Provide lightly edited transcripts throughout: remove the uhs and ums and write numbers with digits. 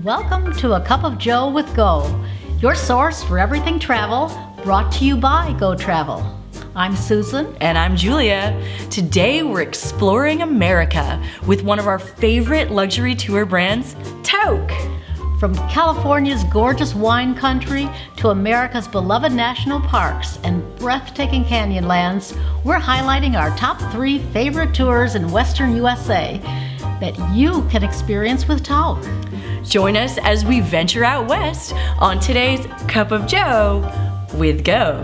Welcome to A Cup of Joe with Go, your source for everything travel, brought to you by Go Travel. I'm Susan. And I'm Julia. Today we're exploring America with one of our favorite luxury tour brands, Tauck. From California's gorgeous wine country to America's beloved national parks and breathtaking canyonlands, we're highlighting our top 3 favorite tours in Western USA that you can experience with Tauck. Join us as we venture out west on today's Cup of Joe with Go.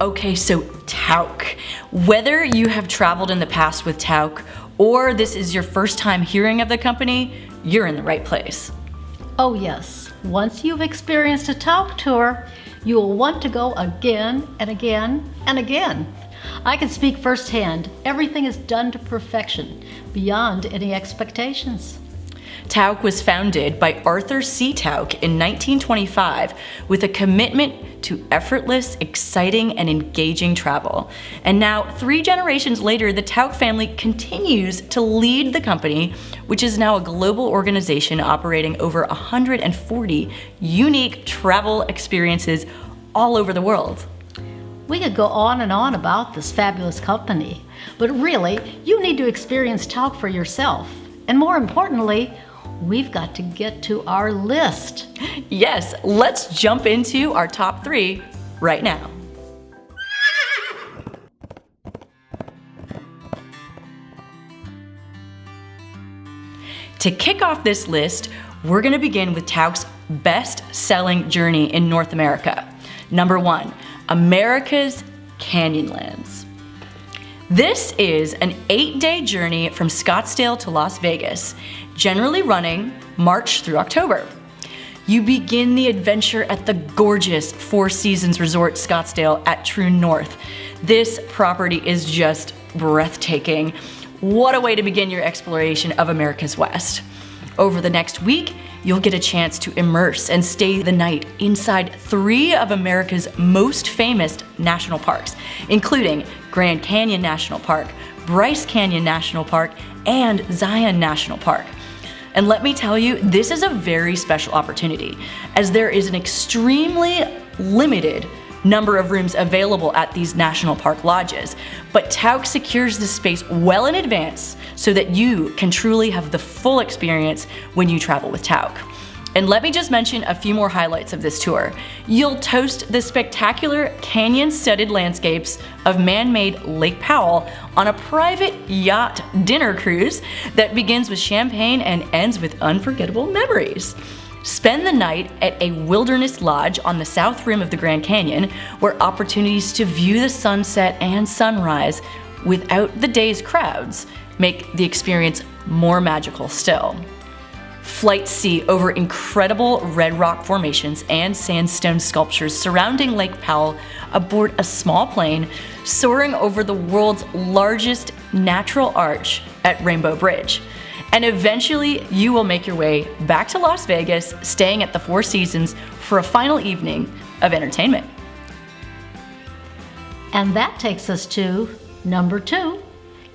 Okay, so Tauck. Whether you have traveled in the past with Tauck or this is your first time hearing of the company, you're in the right place. Oh yes, once you've experienced a Tauck tour, you will want to go again and again and again. I can speak firsthand. Everything is done to perfection, beyond any expectations. Tauck was founded by Arthur C. Tauck in 1925 with a commitment to effortless, exciting, and engaging travel. And now, 3 generations later, the Tauck family continues to lead the company, which is now a global organization operating over 140 unique travel experiences all over the world. We could go on and on about this fabulous company, but really, you need to experience Tauck for yourself. And more importantly, we've got to get to our list. Yes, let's jump into our top 3 right now. To kick off this list, we're gonna begin with Tauck's best-selling journey in North America. Number 1, America's Canyonlands. This is an 8-day journey from Scottsdale to Las Vegas, generally running March through October. You begin the adventure at the gorgeous Four Seasons Resort Scottsdale at True North. This property is just breathtaking. What a way to begin your exploration of America's West. Over the next week, you'll get a chance to immerse and stay the night inside 3 of America's most famous national parks, including Grand Canyon National Park, Bryce Canyon National Park, and Zion National Park. And let me tell you, this is a very special opportunity, as there is an extremely limited number of rooms available at these national park lodges, but Tauck secures this space well in advance so that you can truly have the full experience when you travel with Tauck. And let me just mention a few more highlights of this tour. You'll toast the spectacular canyon-studded landscapes of man-made Lake Powell on a private yacht dinner cruise that begins with champagne and ends with unforgettable memories. Spend the night at a wilderness lodge on the south rim of the Grand Canyon, where opportunities to view the sunset and sunrise without the day's crowds make the experience more magical still. Flight sea over incredible red rock formations and sandstone sculptures surrounding Lake Powell aboard a small plane soaring over the world's largest natural arch at Rainbow Bridge. And eventually, you will make your way back to Las Vegas, staying at the Four Seasons for a final evening of entertainment. And that takes us to number 2,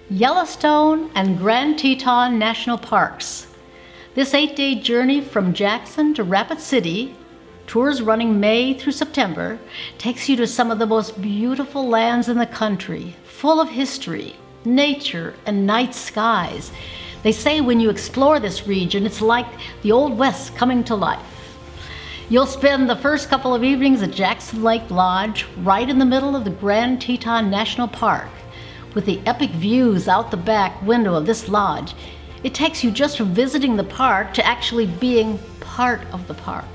Yellowstone and Grand Teton National Parks. This 8-day journey from Jackson to Rapid City, tours running May through September, takes you to some of the most beautiful lands in the country, full of history, nature, and night skies. They say when you explore this region, it's like the Old West coming to life. You'll spend the first couple of evenings at Jackson Lake Lodge, right in the middle of the Grand Teton National Park. With the epic views out the back window of this lodge, it takes you just from visiting the park to actually being part of the park.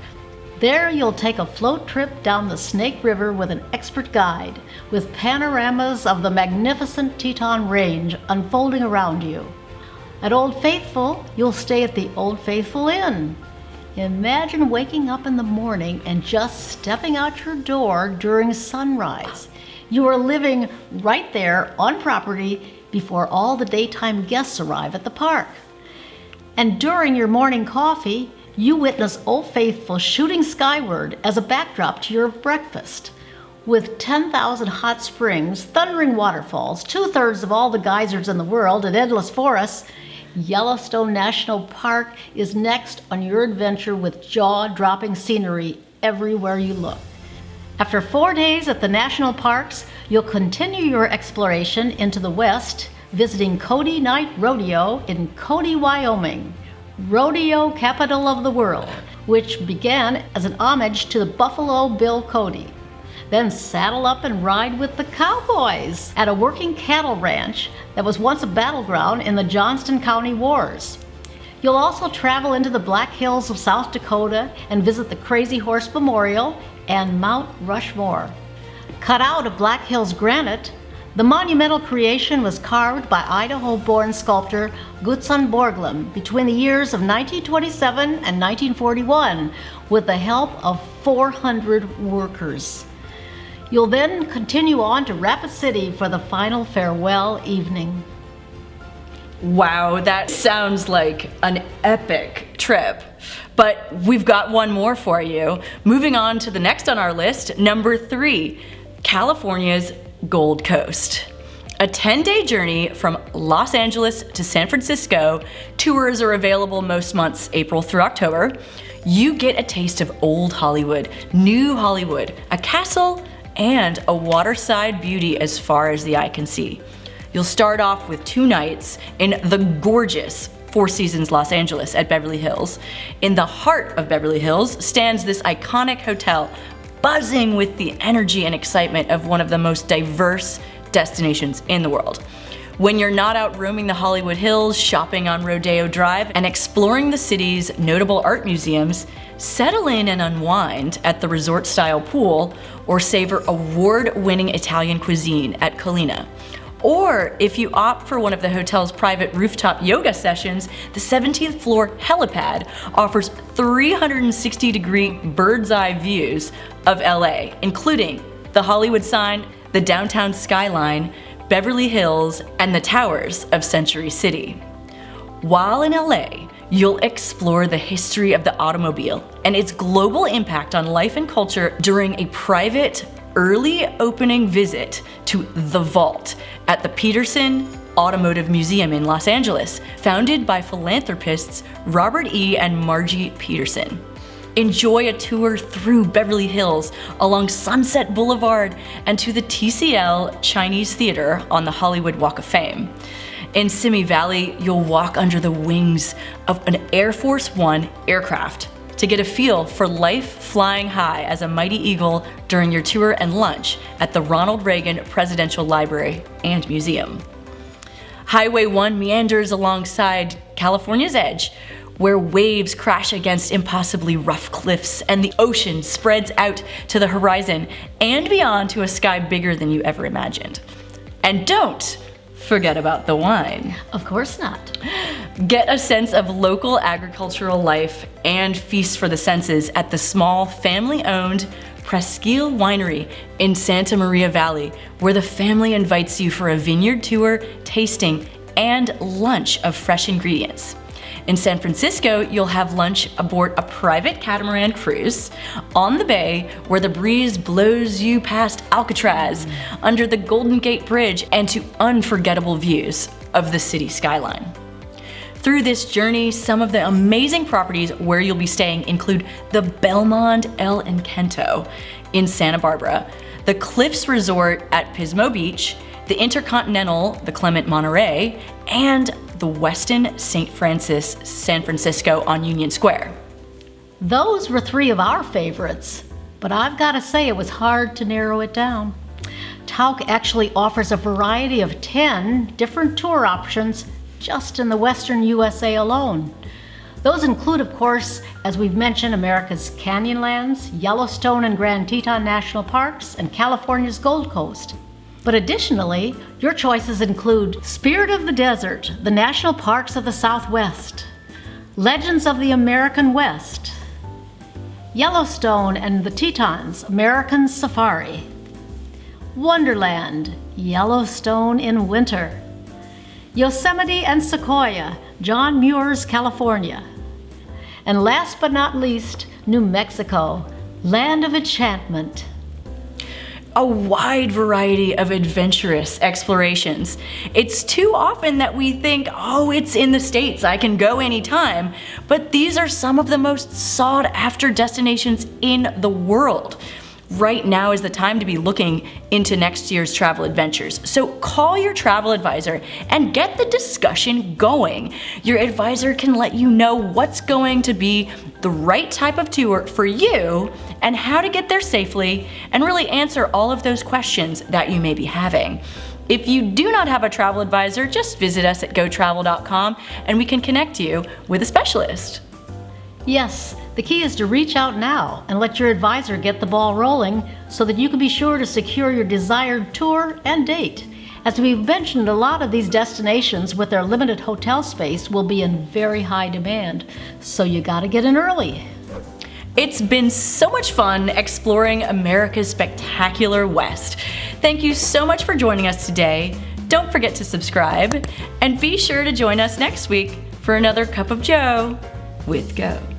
There you'll take a float trip down the Snake River with an expert guide, with panoramas of the magnificent Teton Range unfolding around you. At Old Faithful, you'll stay at the Old Faithful Inn. Imagine waking up in the morning and just stepping out your door during sunrise. You are living right there on property before all the daytime guests arrive at the park. And during your morning coffee, you witness Old Faithful shooting skyward as a backdrop to your breakfast. With 10,000 hot springs, thundering waterfalls, 2/3 of all the geysers in the world, and endless forests, Yellowstone National Park is next on your adventure with jaw-dropping scenery everywhere you look. After 4 days at the national parks, you'll continue your exploration into the west, visiting Cody Night Rodeo in Cody, Wyoming, rodeo capital of the world, which began as an homage to the Buffalo Bill Cody. Then saddle up and ride with the cowboys at a working cattle ranch that was once a battleground in the Johnston County Wars. You'll also travel into the Black Hills of South Dakota and visit the Crazy Horse Memorial and Mount Rushmore. Cut out of Black Hills granite, the monumental creation was carved by Idaho-born sculptor Gutzon Borglum between the years of 1927 and 1941 with the help of 400 workers. You'll then continue on to Rapid City for the final farewell evening. Wow, that sounds like an epic trip. But we've got one more for you. Moving on to the next on our list, number 3, California's Gold Coast. A 10-day journey from Los Angeles to San Francisco. Tours are available most months, April through October. You get a taste of old Hollywood, new Hollywood, a castle, and a waterside beauty as far as the eye can see. You'll start off with 2 nights in the gorgeous Four Seasons Los Angeles at Beverly Hills. In the heart of Beverly Hills stands this iconic hotel, buzzing with the energy and excitement of one of the most diverse destinations in the world. When you're not out roaming the Hollywood Hills, shopping on Rodeo Drive, and exploring the city's notable art museums, settle in and unwind at the resort-style pool or savor award-winning Italian cuisine at Colina. Or if you opt for one of the hotel's private rooftop yoga sessions, the 17th floor helipad offers 360-degree bird's-eye views of LA, including the Hollywood sign, the downtown skyline, Beverly Hills, and the towers of Century City. While in LA, you'll explore the history of the automobile and its global impact on life and culture during a private, early opening visit to The Vault at the Peterson Automotive Museum in Los Angeles, founded by philanthropists Robert E. and Margie Peterson. Enjoy a tour through Beverly Hills, along Sunset Boulevard, and to the TCL Chinese Theater on the Hollywood Walk of Fame. In Simi Valley, you'll walk under the wings of an Air Force One aircraft to get a feel for life flying high as a mighty eagle during your tour and lunch at the Ronald Reagan Presidential Library and Museum. Highway 1 meanders alongside California's edge, where waves crash against impossibly rough cliffs and the ocean spreads out to the horizon and beyond to a sky bigger than you ever imagined. And don't forget about the wine. Of course not. Get a sense of local agricultural life and feast for the senses at the small family-owned Presqu'île Winery in Santa Maria Valley, where the family invites you for a vineyard tour, tasting, and lunch of fresh ingredients. In San Francisco, you'll have lunch aboard a private catamaran cruise on the bay where the breeze blows you past Alcatraz, under the Golden Gate Bridge, and to unforgettable views of the city skyline. Through this journey, some of the amazing properties where you'll be staying include the Belmond El Encanto in Santa Barbara, the Cliffs Resort at Pismo Beach, the Intercontinental, the Clement Monterey, and the Westin St. Francis, San Francisco on Union Square. Those were 3 of our favorites, but I've got to say it was hard to narrow it down. Tauck actually offers a variety of 10 different tour options just in the western USA alone. Those include, of course, as we've mentioned, America's Canyonlands, Yellowstone and Grand Teton National Parks, and California's Gold Coast. But additionally, your choices include Spirit of the Desert, the National Parks of the Southwest, Legends of the American West, Yellowstone and the Tetons, American Safari, Wonderland, Yellowstone in winter, Yosemite and Sequoia, John Muir's California, and last but not least, New Mexico, Land of Enchantment. a wide variety of adventurous explorations. It's too often that we think, oh, it's in the States, I can go anytime, but these are some of the most sought after destinations in the world. Right now is the time to be looking into next year's travel adventures. So call your travel advisor and get the discussion going. Your advisor can let you know what's going to be the right type of tour for you and how to get there safely, and really answer all of those questions that you may be having. If you do not have a travel advisor, just visit us at gotravel.com and we can connect you with a specialist. Yes, the key is to reach out now and let your advisor get the ball rolling so that you can be sure to secure your desired tour and date. As we've mentioned, a lot of these destinations with their limited hotel space will be in very high demand, so you gotta get in early. It's been so much fun exploring America's spectacular West. Thank you so much for joining us today. Don't forget to subscribe, and be sure to join us next week for another Cup of Joe with Go.